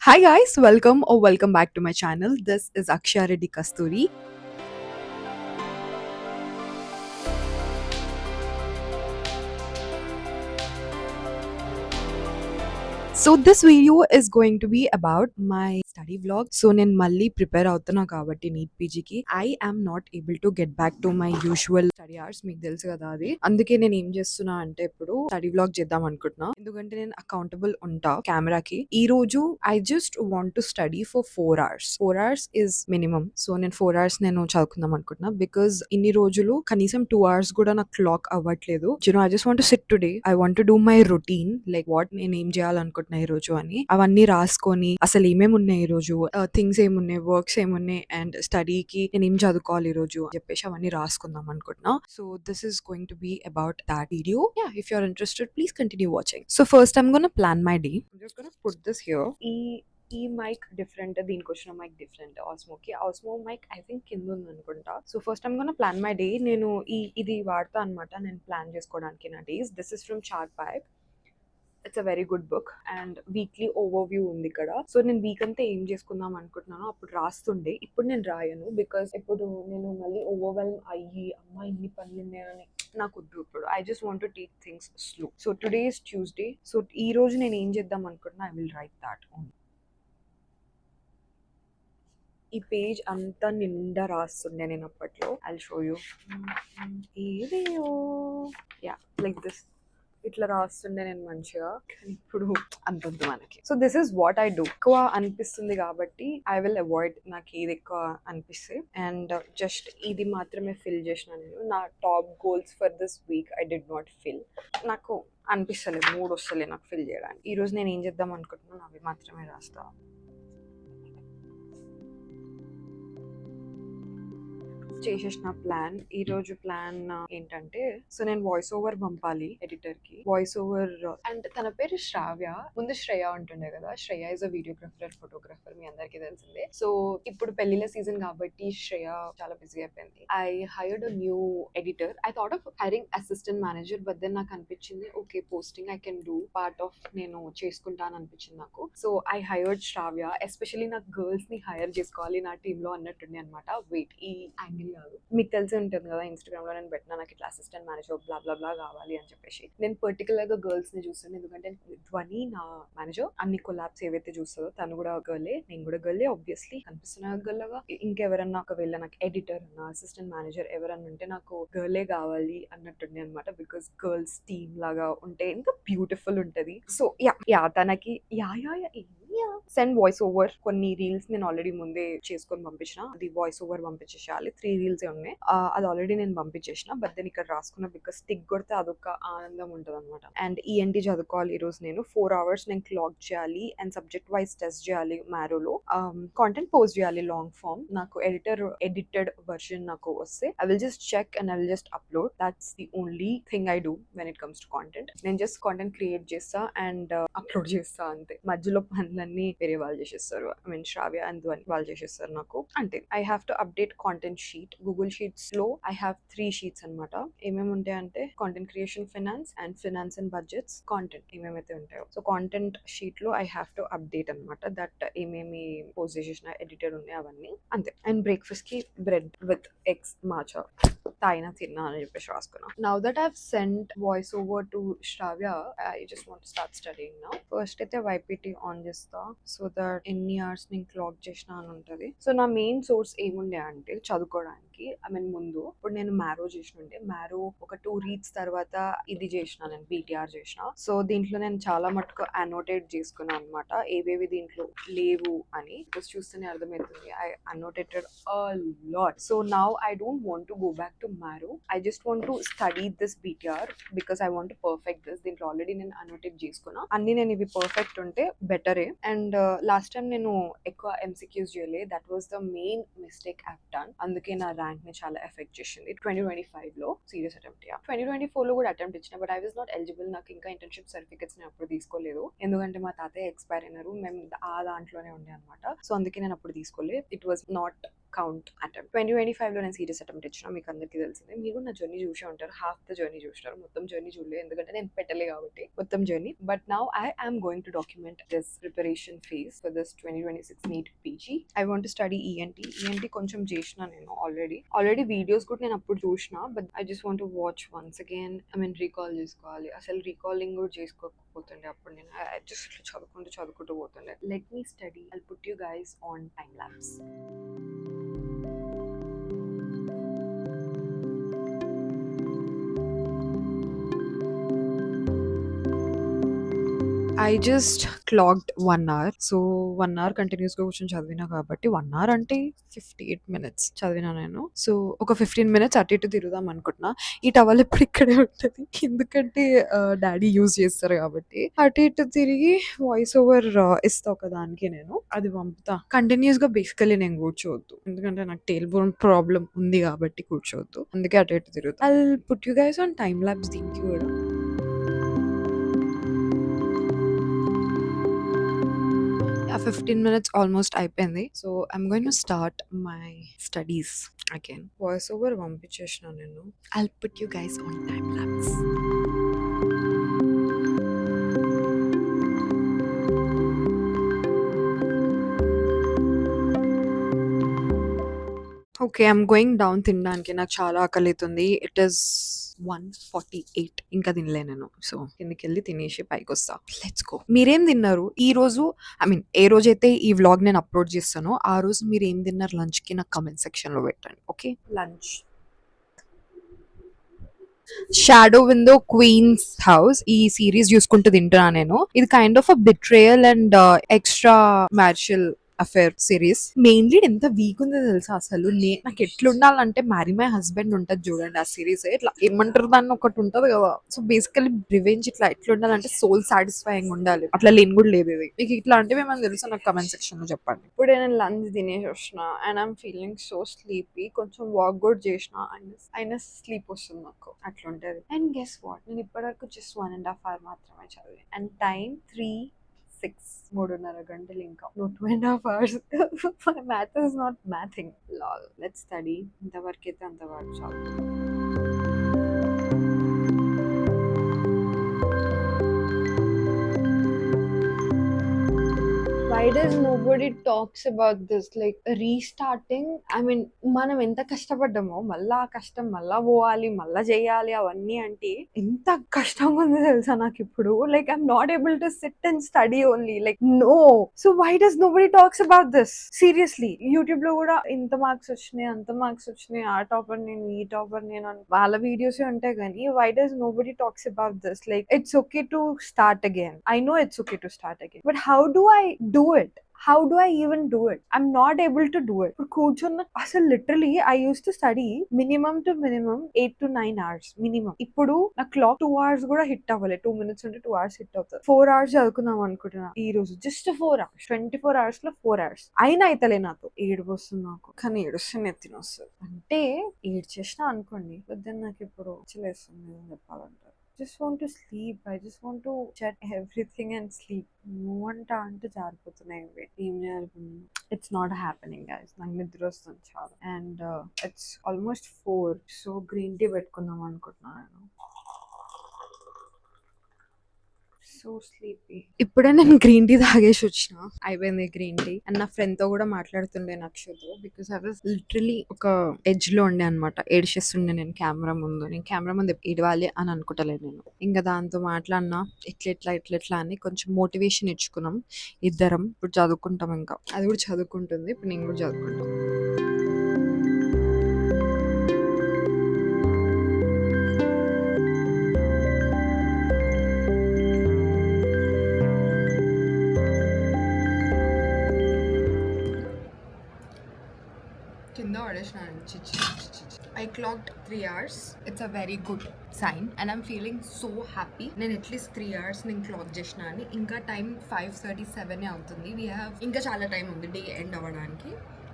Hi guys, welcome back to my channel. This is Akshay Reddy Kasturi. So this video is going to be about my study vlog. So నేను మళ్ళీ prepare అవుతున్నా కాబట్టి NEET పీజీకి I am not able to get back to my usual study hours. మీకు తెలుసు కదా అది. అందుకే నేను ఏం చేస్తున్నా అంటే ఇప్పుడు స్టడీ వ్లాగ్ చేద్దాం అనుకుంటున్నా. ఎందుకంటే నేను అకౌంటబుల్ ఉంటా కెమెరాకి. ఈ రోజు I just want to study for 4 hours. 4 hours is minimum. So నేను 4 hours నేను చదువుకుందాం అనుకుంటున్నా. బికాస్ ఇన్ని రోజులు కనీసం 2 hours కూడా నాకు క్లాక్ అవ్వట్లేదు. I just want to SIT today. I want to do my routine. Like what నేను ఏం చేయాలనుకుంటున్నా ఈ రోజు అని అవన్నీ రాసుకొని అసలు ఏమేమి ఉన్నాయి ఈ రోజు, థింగ్స్ ఏమున్నాయి, వర్క్స్ ఏమున్నాయి అండ్ స్టడీకి నేను ఏం చదువుకోవాలి ఈ రోజు అని చెప్పేసి అవన్నీ రాసుకుందాం అనుకుంటున్నా. So this is going to be about that video. Yeah, if you are interested please continue watching. So first I'm gonna plan my day. I'm just gonna put this here. ఈ మైక్ డిఫరెంట్, దీనికి వచ్చిన mic different. ఆస్మో mic I think కింద ఉంది అనుకుంటా. So first I'm gonna plan my day. నేను ఇది వాడతా అనమాట నేను ప్లాన్ చేసుకోవడానికి నా days. This is from chart bag. It's a very good book and weekly over view ఉంది ఇక్కడ. సో నేను వీక్ అంతా ఏం చేసుకుందాం అనుకుంటున్నానో అప్పుడు రాస్తుండే. ఇప్పుడు నేను రాయను బికాస్ ఇప్పుడు నేను మళ్ళీ ఓవర్వెల్మ్ అయ్యి అమ్మ ఇన్ని పనులు ఉన్నాయని నాకు వద్దు. ఇప్పుడు I just want to take things slow. So today is Tuesday. So ఈ రోజు నేను ఏం చేద్దాం అనుకుంటున్నా I will write that only. ఈ పేజ్ అంతా నిండా రాస్తుండే నేను అప్పట్లో. I'll show you. ఏదేయో యా లైక్ దిస్. ఇట్లా రాస్తుండే నేను మంచిగా. కానీ ఇప్పుడు అంతంత మనకి. So this is what I do. ఎక్కువ అనిపిస్తుంది కాబట్టి ఐ విల్ అవాయిడ్ నాకు ఏది ఎక్కువ అనిపిస్తే అండ్ జస్ట్ ఇది మాత్రమే ఫిల్ చేసిన. నేను నా top goals for this week I did not fill. నాకు అనిపిస్తలేదు, మూడ్ వస్తలేదు నాకు ఫిల్ చేయడానికి. ఈ రోజు నేను ఏం చేద్దాం అనుకుంటున్నాను అవి మాత్రమే రాస్తా. చేసేసిన ప్లాన్. ఈ రోజు ప్లాన్ ఏంటంటే సో నేను వాయిస్ ఓవర్ పంపాలి ఎడిటర్ కి. వాయిస్ ఓవర్ అండ్ తన పేరు శ్రావ్య. ముందు శ్రేయ ఉంటుండే కదా. Shreya is a videographer and photographer, మీ అందరికీ తెలిసిందే. సో ఇప్పుడు పెళ్లిళ్ళ సీజన్ కాబట్టి శ్రేయ చాలా బిజీ అయిపోయింది. I hired a new editor. I thought of hiring assistant manager but then నాకు అనిపించింది okay posting I can do part of, నేను చేసుకుంటాను అనిపించింది నాకు. So I hired Shravya. Especially నాకు గర్ల్స్ ని హైర్ చేసుకోవాలి నా టీమ్ లో అన్నట్టుండే అనమాట. వెయిట్, ఈ యాంగిల్ కాదు, మీకు తెలిసి ఉంటుంది కదా ఇన్స్టాగ్రామ్ లో నేను పెట్టినా నాకు ఇట్లా అసిస్టెంట్ మేనేజర్ బ్లా బ్లా బ్లా కావాలి అని చెప్పేసి. నేను పర్టికులర్ గా గర్ల్స్ ని చూస్తాను ఎందుకంటే ధ్వని నా మేనేజర్ అన్ని కొలాబ్స్ ఏవైతే చూస్తుందో తను కూడా గర్లే, నేను కూడా గర్లే ఆబ్వియస్లీ కనిపిస్తున్నా గర్ల్ లాగా. ఇంకెవరన్నా ఒకవేళ నాకు ఎడిటర్ నా అసిస్టెంట్ మేనేజర్ ఎవరన్నా ఉంటే నాకు గర్లే కావాలి అన్నట్టుండే అనమాట. బికాస్ గర్ల్స్ టీమ్ లాగా ఉంటే ఎంత బ్యూటిఫుల్ ఉంటది. సో యా తనకి yeah yeah yeah send voice over. కొన్ని రీల్స్ నేను ఆల్రెడీ ముందే చేసుకొని పంపించిన. అది వాయిస్ ఓవర్ పంపించేసేయాలి. 3 రీల్స్ ఉన్నాయి. అది ఆల్రెడీ నేను పంపించేసిన బట్ దెన్ ఇక్కడ రాసుకున్నా బికాస్ టిక్ కొడితే అదొక ఆనందం ఉంటుంది అనమాట. అండ్ ఈఎన్టీ చదువుకోవాలి ఈ రోజు. నేను 4 hours నేను క్లాక్ చేయాలి అండ్ సబ్జెక్ట్ వైజ్ టెస్ట్ చేయాలి మ్యారోలో. కాంటెంట్ పోస్ట్ చేయాలి లాంగ్ ఫామ్. నాకు ఎడిటెడ్ వర్షన్ నాకు వస్తే I will just check and I will just upload. That's the only thing I do when it comes to content. నేను జస్ట్ content create చేస్తా and upload చేస్తా అంతే. మధ్యలో పనులన్నీ వేరే వాళ్ళు చేసేస్తారు. ఐ మీన్ శ్రావ్య అండ్ ధ్వని వాళ్ళు చేసేస్తారు నాకు అంటే. I have to update content sheet. Google sheets లో ఐ హ్యావ్ 3 షీట్స్ అనమాట. ఏమేమి ఉంటాయి అంటే content creation, finance and budgets, content ఏమేమైతే ఉంటాయో. సో కాంటెంట్ షీట్ లో ఐ హ్యావ్ టు అప్డేట్ అనమాట దట్ ఏమేమి పోస్ట్ చేసేసిన ఎడిటెడ్ ఉన్నాయి అవన్నీ అంతే. అండ్ బ్రేక్ఫాస్ట్ కి బ్రెడ్ విత్ ఎగ్స్ మాచా తాయినా తిన్నా అని చెప్పేసి రాసుకున్నా. Now that I've sent voice over to Shravya I just want start studying now. First అయితే వైపీటీ ఆన్ చేస్తా సో దట్ ఎన్ని అవర్స్ నేను క్లాక్ చేసిన అని ఉంటది. సో నా మెయిన్ సోర్స్ ఏముండే అంటే చదువుకోవడానికి. ఐ మీన్ ముందు ఇప్పుడు నేను మ్యారో చేసినుండే. మ్యారో ఒక 2 రీడ్స్ తర్వాత ఇది చేసిన, నేను బీటీఆర్ చేసిన. సో దీంట్లో నేను చాలా మటుకు అనోటేట్ చేసుకున్నాను అనమాట ఏవేవి దీంట్లో లేవు అని. జస్ట్ చూస్తేనే అర్థమవుతుంది. I annotated a lot. So now I don't want to go back to Marrow. I just want to study this BTR because I want to perfect this. దీంట్లో ఆల్రెడీ నేను అనోటేట్ చేసుకున్నా అన్ని. నేను ఇవి పర్ఫెక్ట్ ఉంటే బెటరే. అండ్ లాస్ట్ టైం నేను ఎక్కువ ఎంసీక్యూస్ చేయలే. That was the main mistake I have done. అందుకే నా ర్యాంక్ ని చాలా ఎఫెక్ట్ చేసింది 2025 లో. Serious attempt. 2024 లో కూడా అటెంప్ట్ ఇచ్చిన but I was not eligible. నాకు ఇంకా ఇంటర్న్షిప్ సర్టిఫికేట్స్ నేను అప్పుడు తీసుకోలేదు ఎందుకంటే మా తాతయ్య ఎక్స్పైర్ అయినారు. మేము ఆ దాంట్లోనే ఉండే అనమాట. సో అందుకే నేను అప్పుడు తీసుకోలేదు. It was not count attempt. 2025లో నేను సీరియస్ అటెంప్ట్ ఇచ్చిన, మీకు అందరికీ తెలిసిందే. మీరు నా జర్నీ చూసే ఉంటారు, హాఫ్ ద జర్నీ చూసినారు, మొత్తం జర్నీ చూడలేదు ఎందుకంటే నేను పెట్టలే కాబట్టి మొత్తం journey. But now I am going to document this preparation phase for this 2026 NEET PG. I want to study ENT కొంచెం చేసిన నేను ఆల్రెడీ వీడియోస్ కూడా నేను అప్పుడు చూసిన, but I just want to watch once again. I mean recall చేసుకోవాలి, అసలు recalling కూడా చేసుకోకపోతుండే అప్పుడు నేను జస్ట్ ఇట్లా చదువుకుంటూ పోతుండే. Let me study, I put you guys on time lapse. I just clocked 1 hour. So 1 hour కంటిన్యూస్గా కూర్చొని చదివినా కాబట్టి 1 hour అంటే 58 minutes చదివినా నేను. సో ఒక 15 minutes అటు ఇటు తిరుగుదాం అనుకుంటున్నా. ఈ టవల్ ఎప్పుడు ఇక్కడే ఉంటుంది ఎందుకంటే డాడీ యూజ్ చేస్తారు కాబట్టి. అటు ఇటు తిరిగి వాయిస్ ఓవర్ ఇస్తా ఒక దానికి, నేను అది పంపుతా. కంటిన్యూస్గా బేసికలీ నేను కూర్చోవద్దు ఎందుకంటే నాకు టేల్ బోన్ ప్రాబ్లం ఉంది కాబట్టి కూర్చోవద్దు, అందుకే అటు ఇటు తిరుగుతా. I will put you guys on time lapse దీనికి కూడా. ఆ 15 minutes ఆల్మోస్ట్ అయిపోయింది. So I'm going to start my studies again. Voice over పంపించేసిన నేను. I'll put you guys on time lapse. Okay, I'm going down తినడానికి. నాకు చాలా ఆకలి అవుతుంది. ఇట్ ఈస్ 1:48, ఇంకా తినలే నేను. సో కిందికి వెళ్ళి తినేసి పైకి వస్తా. Let's go. మీరేం తిన్నారు ఈ రోజు? ఐ మీన్ ఏ రోజైతే ఈ వ్లాగ్ నేను అప్లోడ్ చేస్తానో ఆ రోజు మీరు ఏం తిన్నారు లంచ్కి నాకు కమెంట్ సెక్షన్లో పెట్టండి. Okay, lunch shadow window queen's house ఈ సిరీస్ చూసుకుంటూ తింటున్నా నేను. ఇది kind of a betrayal and extra marital affair series. Mainly ఎంత వీక్ ఉందో తెలుసా అసలు. నాకు ఎట్లుండాలంటే మ్యారీ మై హస్బెండ్ ఉంటది చూడండి ఆ సిరీస్, ఇట్లా ఏమంటారు దాన్ని, ఒకటి ఉంటది కదా. సో బేసికలీ రివెంజ్ ఇట్లా ఎట్లుండాలంటే సోల్ సాటిస్ఫైయింగ్ ఉండాలి. అట్లా లేని కూడా లేదు ఇది. మీకు ఇట్లాంటివి ఏమైనా తెలుసా నాకు కమెంట్ సెక్షన్ లో చెప్పండి. ఇప్పుడే నేను లంచ్ తినేసి వచ్చిన and I'm feeling so sleepy. కొంచెం వాక్ కూడా చేసిన అయినా స్లీప్ వస్తుంది నాకు, అట్లుంటది. అండ్ గెస్ వాట్, నేను ఇప్పటివరకు జస్ట్ 1.5 hours మాత్రమే చదివి అండ్ టైం 3:06, 3.5 గంటలు. ఇంకా no 2.5 hours. My math is not mathing. Lol. Let's study. ఇంతవరకు అయితే అంతవరకు చాలు. Why does nobody talks about this? Like restarting. I mean, మనం ఎంత కష్టపడ్డామో మళ్ళా ఆ కష్టం మళ్ళా పోవాలి, మళ్ళా చేయాలి అవన్నీ అంటే ఎంత కష్టంగా ఉందో తెలుసా నాకు ఇప్పుడు. Like I'm not able to sit and study only. Like no. So why does nobody talks about this? Seriously YouTube లో కూడా ఇంత మార్క్స్ వచ్చినాయి, అంత మార్క్స్ వచ్చినాయి, ఆ టాపర్ నేను, ఈ టాపర్ నేను అని వాళ్ళ వీడియోస్ ఉంటాయి కానీ why does nobody talks about this? Like it's okay to start again. I know it's okay to start again. But how do I do it? How do I even do it? I'm not able to do it. ఇప్పుడు కూర్చున్న అసలు literally I used to study minimum 8 to 9 hours minimum. ఇప్పుడు నా clock 2 hours కూడా hit అవ్వలేదు. 2 minutes ఉంటే 2 hours hit అవుతుంది. 4 hours చదువుకుందాం అనుకుంటున్నా ఈ రోజు. Just 4 hours. 24 hours లో 4 hours అయినా అయితలే నాకు. ఏడుపు వస్తుంది నాకు, కానీ ఏడుస్తే నెత్తిన వస్తుంది. అంటే ఏడ్చేసిన అనుకోండి, దెన్ నాకు ఇప్పుడు చిలేస్తుంది అని చెప్పాలంటే. Just want to sleep. I just want to shut everything and sleep. No one అంటే జారిపోతున్నాయి. ఏం జరుగుతుంది? It's not happening, guys. నాకు నిద్ర వస్తుంది చాలా. And it's almost 4. So green tea పెట్టుకుందాం అనుకుంటున్నాను. So sleepy. ఇప్పుడే నేను గ్రీన్ టీ తాగేసి వచ్చిన, అయిపోయింది గ్రీన్ టీ. అండ్ నా ఫ్రెండ్ తో కూడా మాట్లాడుతుండే నక్షతో, బికాస్ ఐ వాజ్ లిటరలీ ఒక ఎడ్జ్ లో ఉండే అనమాట. ఏడిచేస్తుండే నేను కెమెరా ముందు. నేను కెమెరా ముందు ఏడవాలి అని అనుకుంటలేదు నేను. ఇంకా దాంతో మాట్లాడినా ఇట్లా అని కొంచెం మోటివేషన్ ఇచ్చుకున్నాం ఇద్దరం. ఇప్పుడు చదువుకుంటాం, ఇంకా అది కూడా చదువుకుంటుంది, ఇప్పుడు నేను కూడా చదువుకుంటాం. కింద పడేసినాను. I clocked 3 hours. It's a very good sign and I'm feeling so happy. నేను అట్లీస్ట్ 3 hours నేను క్లాక్ చేసిన అని. ఇంకా టైం 5:37 అవుతుంది. ఇంకా చాలా టైం ఉంది డే ఎండ్ అవ్వడానికి.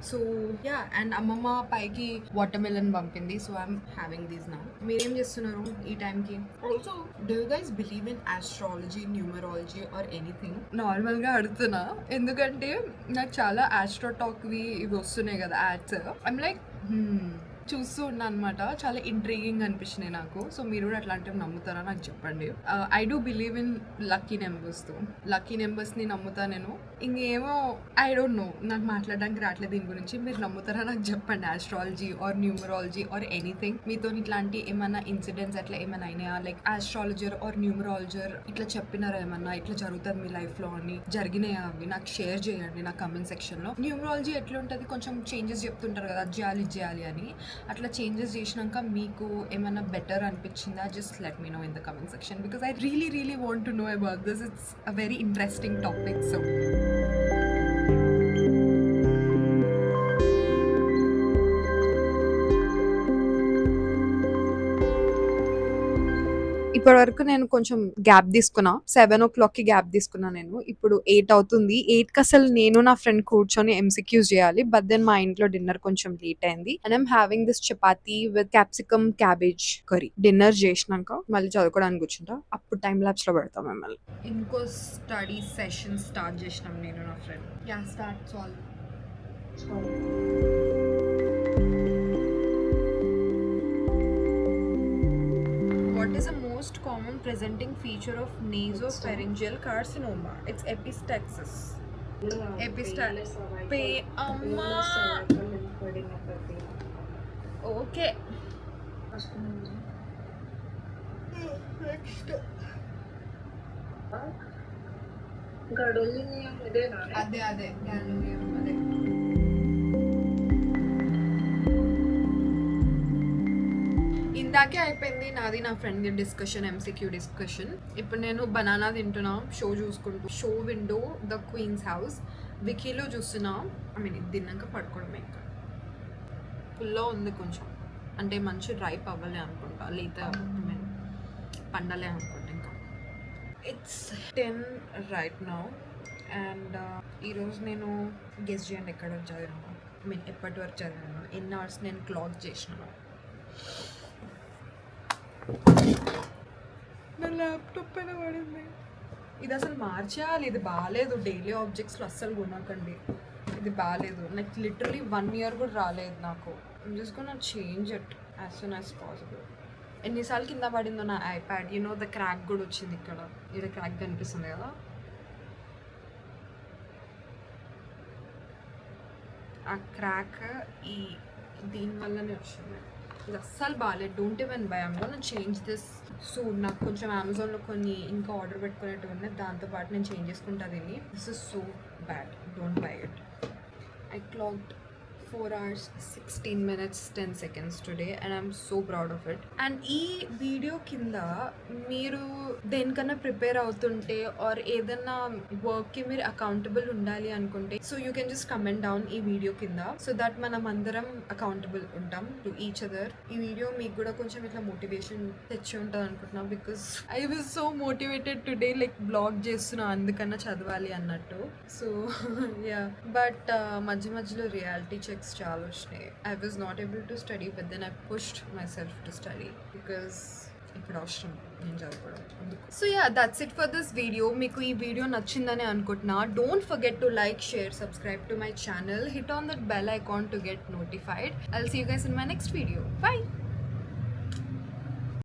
సో యా, అండ్ అమ్మమ్మ పైకి వాటర్ మెలన్ పంపింది. So I'm having these now. మీరేం చేస్తున్నారు ఈ టైంకి? Also do you guys believe in astrology, numerology or anything? నార్మల్గా అడుగుతున్నా, ఎందుకంటే నాకు చాలా ఆస్ట్రో టాక్వి ఇవి వస్తున్నాయి కదా యాడ్స్. ఐమ్ లైక్ చూస్తూ ఉన్నా అనమాట. చాలా ఇంట్రీగింగ్ అనిపించినాయి నాకు. సో మీరు కూడా అట్లాంటివి నమ్ముతారా నాకు చెప్పండి. I do believe in lucky నెంబర్స్తో. లక్కీ నెంబర్స్ని నమ్ముతా నేను. ఇంకేమో ఐ డోంట్ నో, నాకు మాట్లాడడానికి రావట్లేదు దీని గురించి. మీరు నమ్ముతారా నాకు చెప్పండి. Astrology or numerology or anything. మీతో ఇట్లాంటి ఏమన్నా ఇన్సిడెంట్స్ అట్లా ఏమైనా అయినాయా? లైక్ ఆస్ట్రాలజర్ ఆర్ న్యూమరాలజర్ ఇట్లా చెప్పినారా ఏమన్నా, ఇట్లా జరుగుతుంది మీ లైఫ్లో అని? జరిగినాయా అవి నాకు షేర్ చేయండి నా కమెంట్ సెక్షన్లో. న్యూమరాలజీ ఎట్లా ఉంటుంది, కొంచెం చేంజెస్ చెప్తుంటారు కదా, అది చేయాలి ఇది చేయాలి అని. అట్లా చేంజెస్ చేసినాక మీకు ఏమైనా బెటర్ అనిపించిందా? Just let me know in the comment section, because I really want to know about this. It's a very interesting topic. So ఇప్పటి వరకు నేను కొంచెం గ్యాప్ తీసుకున్నా. 7 o'clock గ్యాప్ తీసుకున్నా నేను. ఇప్పుడు 8 అవుతుంది. 8కి అసలు నేను నా ఫ్రెండ్ కూర్చొని MCQs చేయాలి. బట్ దెన్ మా ఇంట్లో డిన్నర్ కొంచెం లేట్ అయింది. And I'm having this chapati with capsicum cabbage curry. Dinner చేసినాక మళ్ళీ చదువుకోవడానికి కూర్చుంటా. అప్పుడు టైం ల్యాబ్స్ లో పెడతాం మిమ్మల్ని. ఇంకో స్టడీ సెషన్ స్టార్ట్ చేసినాం నేను నా friend. Yeah start solve. What is the most common presenting feature of nasopharyngeal carcinoma? It's epistaxis. Amma. Okay. Next. Gadolinium అదే gadolinium అదే. ఇందాకే అయిపోయింది నాది నా ఫ్రెండ్ డిస్కషన్, MCQ డిస్కషన్. ఇప్పుడు నేను బనానా తింటున్నా, షో చూసుకుంటూ. Show window the queen's house. వికీలో చూస్తున్నా. ఐ మీన్ ఇది తిన్నాక పడుకోవడమే. ఇంకా ఫుల్లో ఉంది కొంచెం, అంటే మంచి రైప్ అవ్వలే అనుకుంటా, లేదా ఐ మీన్ పండలే అనుకుంటా. ఇంకా ఇట్స్ 10 రైట్ నౌ. అండ్ ఈరోజు నేను గెస్ చేయండి ఎక్కడ చదివాను, ఐ మీన్ ఎప్పటి వరకు చదివాను, ఎన్ని అవర్స్ నేను క్లాక్ చేసినాను. నా ల్యాప్టాప్ పైన పడింది. ఇది అసలు మార్చేయాలి, ఇది బాగాలేదు. డైలీ ఆబ్జెక్ట్స్లో అస్సలు కొనకండి, ఇది బాగాలేదు. నాకు లిటరలీ 1 year కూడా రాలేదు నాకు. I'm just gonna change it as soon as possible. ఎన్నిసార్లు కింద పడిందో నా ఐప్యాడ్. యూనో ద క్రాక్ కూడా వచ్చింది ఇక్కడ. ఇక్కడ క్రాక్ కనిపిస్తుంది కదా, ఆ క్రాక్ ఈ దీనివల్లనే వచ్చింది. ఇది అస్సలు బాగాలేదు. Don't even by. I'm gonna change this. So నాకు కొంచెం అమెజాన్లో కొన్ని ఇంకా ఆర్డర్ పెట్టుకునేట్టు ఉన్నాయి, దాంతోపాటు నేను చేంజ్ చేసుకుంటా దీన్ని. This is so bad, don't by it. I clocked 4 hours 16 minutes 10 seconds today and I'm so proud of it. And ఈ వీడియో కింద మీరు దేనికన్నా ప్రిపేర్ అవుతుంటే ఆర్ ఏదన్నా వర్క్కి మీరు అకౌంటబుల్ ఉండాలి అనుకుంటే, so you can just comment down ఈ వీడియో కింద, సో దట్ మనం అందరం అకౌంటబుల్ ఉంటాం టు ఈచ్ అదర్. ఈ వీడియో మీకు కూడా కొంచెం ఇట్లా మోటివేషన్ తెచ్చి ఉంటుంది అనుకుంటున్నా, because I was so motivated today, like blog చేస్తున్నా అందుకన్నా చదవాలి అన్నట్టు. సో యా, బట్ మధ్య మధ్యలో రియాలిటీ చెక్ చాలా వచ్చినాయి. I was not able to study, but then I pushed myself to study because ఇప్పుడు అవసరం నేను చదువుకోవడం. So yeah, that's it for this video. మీకు ఈ వీడియో నచ్చిందని అనుకుంటున్నా. Don't forget to like, share, subscribe to my channel. Hit on that bell icon to get notified. I'll see you guys in my next video. Bye.